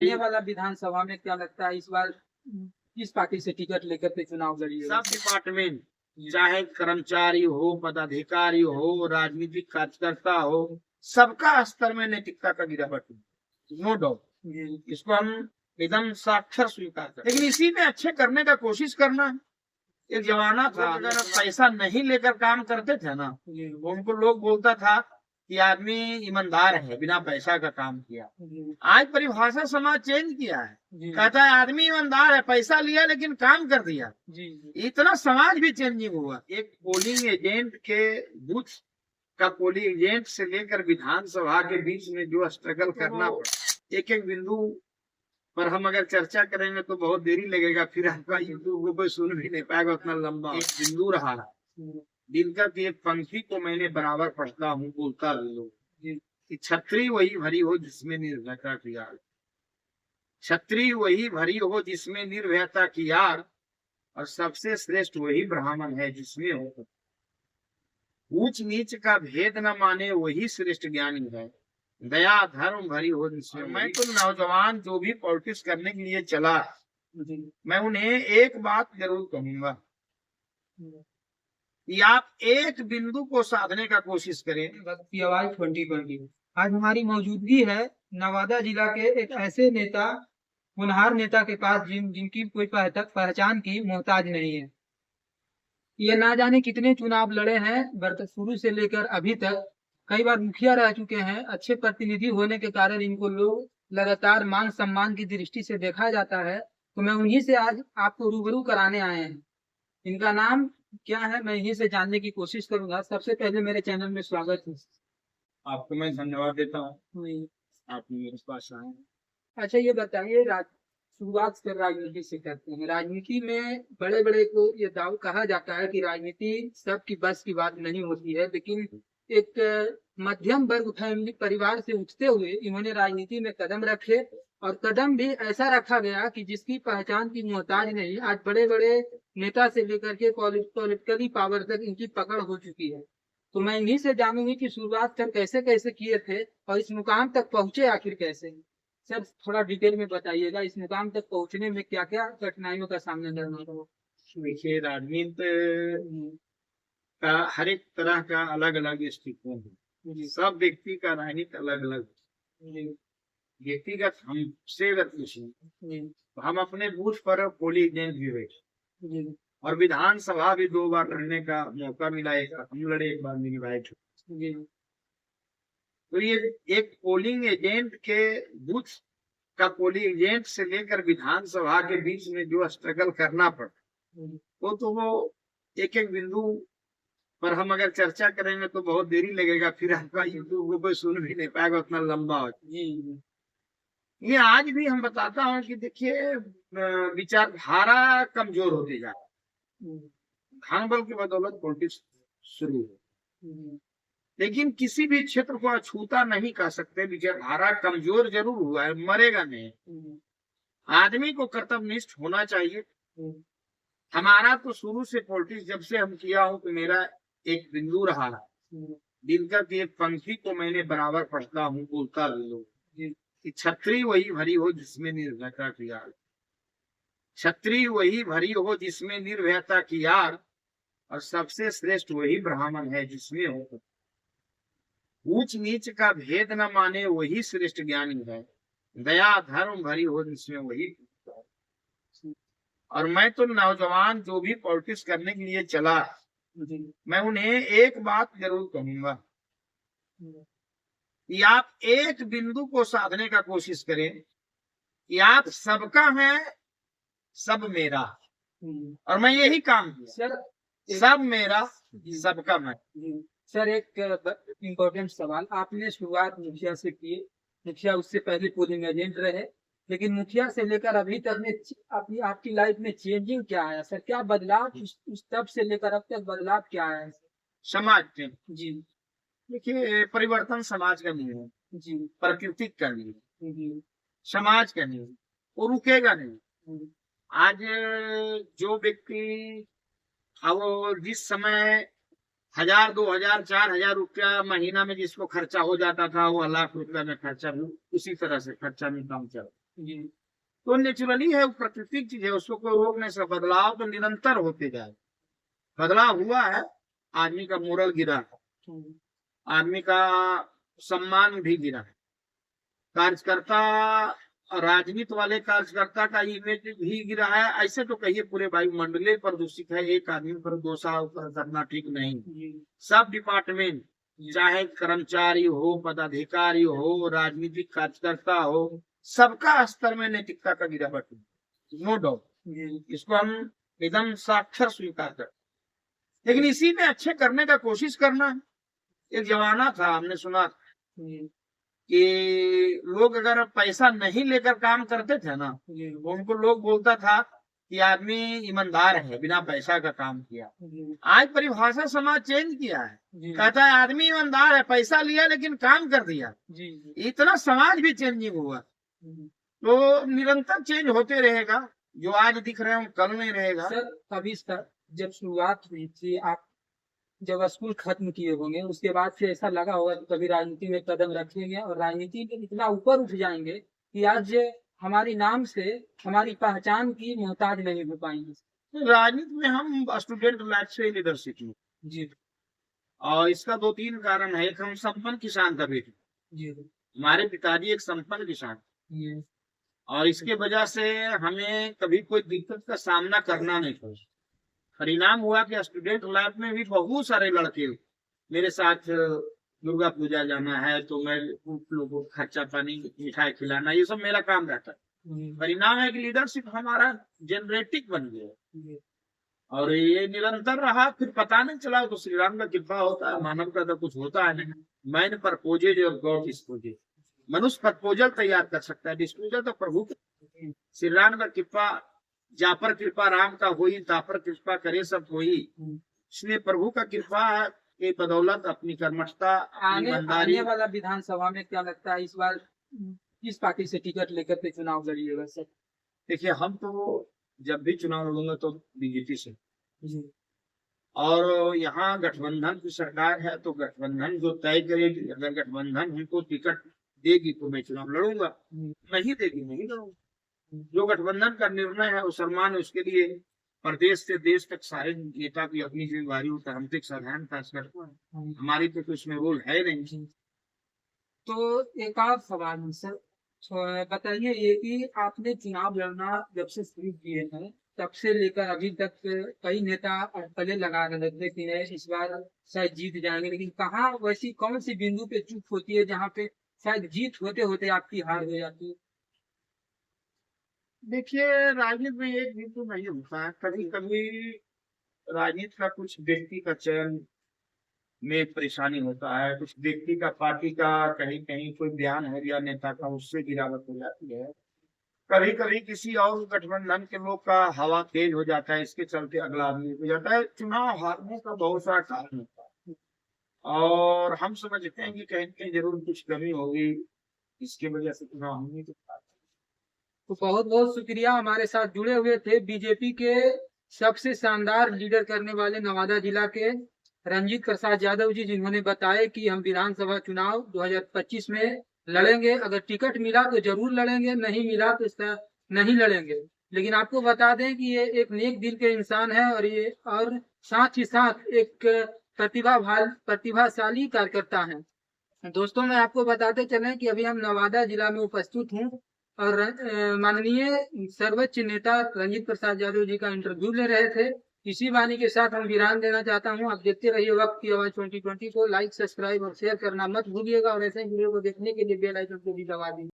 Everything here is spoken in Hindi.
आने वाला विधानसभा में क्या लगता है इस बार किस पार्टी से टिकट लेकर के चुनाव लड़िएगा? सब डिपार्टमेंट, चाहे कर्मचारी हो, पदाधिकारी हो, राजनीतिक कार्यकर्ता हो, सबका स्तर में नैतिकता का गिरावट है, नो डाउट। इसको हम एकदम साक्षर स्वीकार करते, लेकिन इसी में अच्छे करने का कोशिश करना। एक जमाना था, अगर पैसा नहीं लेकर काम करते थे ना, उनको लोग बोलता था कि आदमी ईमानदार है, बिना पैसा का काम किया। आज परिभाषा समाज चेंज किया है, कहता है आदमी ईमानदार है, पैसा लिया लेकिन काम कर दिया। इतना समाज भी चेंजिंग हुआ। एक पोलिंग एजेंट के बूथ का पोलिंग एजेंट से लेकर विधानसभा के बीच में जो स्ट्रगल करना पड़ा, एक एक बिंदु पर हम अगर चर्चा करेंगे तो बहुत देरी लगेगा, फिर आपका यूट्यूब को कोई सुन भी नहीं पाएगा, उतना लंबा एक बिंदु रहा। दिनकर की एक पंक्ति को मैंने बराबर पढ़ता हूँ, बोलता लोग कि छतरी वही भरी हो जिसमें निर्भयता की आग, छतरी वही भरी हो जिसमें निर्भयता की आग, और सबसे श्रेष्ठ वही ब्राह्मण है जिसमें हो ऊंच नीच का भेद न माने, वही श्रेष्ठ ज्ञानी है, दया धर्म भरी हो जिसमें। मैं तो नौजवान जो भी पॉलिटिक्स करने के लिए चला, मैं उन्हें एक बात जरूर कहूंगा कि आप एक बिंदु को साधने का कोशिश करें। की आवाज 2020। आज हमारी मौजूदगी है नवादा जिला के एक ऐसे नेता, होनहार नेता के पास जिनकी कोई पहचान की मोहताज नहीं है। ये ना जाने कितने चुनाव लड़े हैं, शुरू से लेकर अभी तक कई बार मुखिया रह चुके हैं। अच्छे प्रतिनिधि होने के कारण इनको लोग लगातार मान सम्मान की दृष्टि से देखा जाता है। तो मैं उन्हीं से आज आपको रूबरू कराने आए हैं। इनका नाम क्या है, मैं इन्हीं से जानने की कोशिश करूंगा। सबसे पहले मेरे चैनल में स्वागत है। आपको मैं धन्यवाद देता हूँ, आपने मेरे पास आए। अच्छा, ये बताइए, शुरुआत कर राजनीति से करते हैं। राजनीति में बड़े बड़े को ये दाव कहा जाता है कि राजनीति सबकी बस की बात नहीं होती है, लेकिन एक मध्यम वर्ग फैमिली परिवार से उठते हुए इन्होंने राजनीति में कदम रखे, और कदम भी ऐसा रखा गया कि जिसकी पहचान की मोहताज नहीं। आज बड़े बड़े नेता से लेकर के पॉलिटिकली पावर तक इनकी पकड़ हो चुकी है। तो मैं इन्हीं से जानूंगी कि शुरुआत कर कैसे कैसे किए थे और इस मुकाम तक पहुंचे आखिर कैसे। सर, थोड़ा डिटेल में बताइएगा, इस मुकाम तक पहुंचने में क्या क्या कठिनाइयों का सामना करना पड़ा। देखिए, राजनीति का हर एक तरह का अलग अलग दृष्टिकोण है, सब व्यक्ति का राजनीति अलग अलग। व्यक्तिगत हमसे अगर पूछें तो हम अपने बूथ पर पोलिंग एजेंट भी बैठे, और विधानसभा भी 2 बार लड़ने का मौका मिला, हम लड़े, एक बार मेरी वाइफ। तो ये एक पोलिंग एजेंट के बूथ का पोलिंग एजेंट से लेकर विधानसभा के बीच में जो स्ट्रगल करना पड़ा, तो वो एक एक बिंदु पर हम अगर चर्चा करेंगे तो बहुत देरी लगेगा, फिर आपका यूट्यूब को कोई सुन भी नहीं पाएगा, उतना लंबा हो। ये आज भी हम बताता हूँ कि देखिए, विचारधारा कमजोर होती जा रही है, धन बल की बदौलत पॉलिटिक्स शुरू है, लेकिन किसी भी क्षेत्र को अछूता नहीं कर सकते। विचारधारा कमजोर जरूर हुआ है, मरेगा नहीं। आदमी को कर्तव्यनिष्ठ होना चाहिए। हमारा तो शुरू से पॉलिटिक्स जब से हम किया हूं तो मेरा एक बिंदु रहा है। दिनकर की एक पंक्ति को मैंने बराबर पढ़ता हूँ, बोलता लोग कि छतरी वही भरी हो जिसमें निर्भयता की आग, छतरी वही भरी हो जिसमें निर्भयता की आग, और सबसे श्रेष्ठ वही ब्राह्मण है जिसमें हो ऊंच नीच का भेद न माने, वही श्रेष्ठ ज्ञानी है, दया धर्म भरी हो जिसमें वही। और मैं तो नौजवान जो भी पॉलिटिक्स करने के लिए चला, मैं उन्हें एक बात जरूर कहूंगा कि आप एक बिंदु को साधने का कोशिश करें कि आप सबका हैं, सब मेरा। और मैं यही काम किया, सब मेरा सबका मैं। सर, एक इम्पोर्टेंट सवाल, आपने शुरुआत मुखिया से की, मुखिया उससे पहले पोलिंग एजेंट रहे, लेकिन मुखिया से लेकर अभी तक में आपकी लाइफ में चेंजिंग क्या आया सर? क्या बदलाव उस तब से लेकर अब तक बदलाव क्या आया समाज में? जी देखिए, परिवर्तन समाज का नहीं है जी, प्रकृति का नहीं है जी, समाज का नहीं, वो रुकेगा नहीं। आज जो व्यक्ति अब जिस समय 1000, 2000, 4000 रुपया महीना में जिसको खर्चा हो जाता था, वो 1 लाख रुपया में खर्चा भी उसी तरह से खर्चा में काम चला। जी तो नेचुरली है, वो प्राकृतिक चीज है, उसको कोई रोक नहीं सकता। बदलाव तो निरंतर होते जाए। बदलाव हुआ है, आदमी का मोरल गिरा है, हम्म, आदमी का सम्मान भी गिरा है, कार्यकर्ता, राजनीति वाले कार्यकर्ता का इमेज भी गिरा है। ऐसे तो कहिए पूरे वायुमंडलीय प्रदूषित है, एक आदमी पर दोषा करना ठीक नहीं। जी सब डिपार्टमेंट, चाहे कर्मचारी हो, पदाधिकारी हो, राजनीतिक कार्यकर्ता हो, सबका स्तर में नैतिकता का गिरावट है, नो डाउट। जी इसको हम एकदम साक्षर स्वीकार करते हैं। लेकिन इसी में अच्छे करने का कोशिश करना है। एक जमाना था, हमने सुना जी कि लोग अगर पैसा नहीं लेकर काम करते थे ना, जी तो उनको लोग बोलता था कि आदमी ईमानदार है, बिना पैसा का काम किया। जी आज परिभाषा समाज चेंज किया है, जी कहता है आदमी ईमानदार है, पैसा लिया लेकिन काम कर दिया। जी इतना समाज भी चेंजिंग हुआ। जी तो निरंतर चेंज होते रहेगा, जो आज दिख रहे हैं कल नहीं रहेगा। सर, अभी सर जब शुरुआत हुई थी, आप जब स्कूल खत्म किए होंगे, उसके बाद से ऐसा लगा होगा कि कभी राजनीति में कदम रखेंगे और राजनीति में इतना ऊपर उठ जाएंगे कि आज हमारी नाम से हमारी पहचान की मोहताज नहीं हो पाएंगे। राजनीति में हम स्टूडेंट लाइफ से लीडरशिप में, जी और इसका 2-3 कारण है। एक, हम संपन्न किसान का बेटे, जी हमारे पिताजी एक संपन्न किसान, जी और इसके वजह से हमें कभी कोई दिक्कत का सामना करना नहीं पड़ा। परिणाम हुआ कि स्टूडेंट लाइफ में भी बहुत सारे लड़के मेरे साथ दुर्गा पूजा जाना है तो मैं लोगों को खर्चा पानी मिठाई खिलाना, ये सब मेरा काम रहता है। परिणाम है कि लीडरशिप हमारा जेनरेटिक बन गया, और ये निरंतर रहा। फिर पता नहीं चला, तो श्री राम का कृपा होता है, मानव का तो कुछ होता है नहीं। मैन प्रपोजेज और गॉड डिस्पोजेज। मनुष्य प्रपोजल तैयार कर सकता है, डिस्पोजल तो प्रभु। श्री राम का कृपा, जा पर कृपा राम का होई, ता पर कृपा करे सब कोई। इसलिए प्रभु का कृपा के बदौलत अपनी कर्मठता, अपनी ईमानदारी। आने वाला विधानसभा में क्या लगता है, इस बार किस पार्टी से टिकट लेकर के चुनाव लड़िएगा सर? देखिए, हम तो जब भी चुनाव लड़ूंगा तो बीजेपी से, जी और यहाँ गठबंधन की सरकार है, तो गठबंधन जो तय करेगी। अगर गठबंधन हमको टिकट देगी तो मैं चुनाव लड़ूंगा, नहीं देगी नहीं लड़ूंगा। जो गठबंधन का निर्णय है वो सम्मान है, उसके लिए प्रदेश से देश तक सारे नेता की अपनी जिम्मेदारी होता है। हम तो एक साधारण कार्यकर्ता, हमारी तो उसमें रोल है नहीं। तो एक और सवाल है सर, तो बताइए ये कि आपने चुनाव लड़ना जब से शुरू किए हैं तब से लेकर अभी तक कई नेता अटकलें लगा रहे थे कि इस बार शायद जीत जाएंगे, लेकिन कहाँ वैसी कौन सी बिंदु पे चूक होती है जहाँ पे शायद जीत होते होते आपकी हार हो जाती है? देखिए, राजनीति में एक भी तो नहीं होता है। कभी कभी राजनीति का कुछ व्यक्ति का चयन में परेशानी होता है, कुछ व्यक्ति का, पार्टी का कहीं कहीं कोई बयान हो गया नेता का, उससे गिरावट हो जाती है। कभी कभी किसी और गठबंधन के लोग का हवा तेज हो जाता है, इसके चलते अगला आदमी हो जाता है। चुनाव हारने का बहुत सारा कारण होता है, और हम समझते हैं कि कहीं कहीं जरूर कुछ कमी होगी, इसकी वजह से चुनाव होने के। तो बहुत बहुत शुक्रिया, हमारे साथ जुड़े हुए थे बीजेपी के सबसे शानदार लीडर करने वाले नवादा जिला के रंजीत प्रसाद यादव जी, जिन्होंने बताया कि हम विधानसभा चुनाव 2025 में लड़ेंगे। अगर टिकट मिला तो जरूर लड़ेंगे, नहीं मिला तो इसका नहीं लड़ेंगे। लेकिन आपको बता दें कि ये एक नेक दिल के इंसान है, और साथ ही साथ एक प्रतिभाशाली कार्यकर्ता हैं। दोस्तों, मैं आपको बताते चले कि अभी हम नवादा जिला में उपस्थित हूँ और माननीय सर्वोच्च नेता रंजीत प्रसाद यादव जी का इंटरव्यू ले रहे थे। इसी वाणी के साथ हम विराम देना चाहता हूं। आप देखते रहिए वक्त की आवाज 2020 को। लाइक, सब्सक्राइब और शेयर करना मत भूलिएगा, और ऐसे ही वीडियो को देखने के लिए बेल आइकन को भी दबा दीजिए।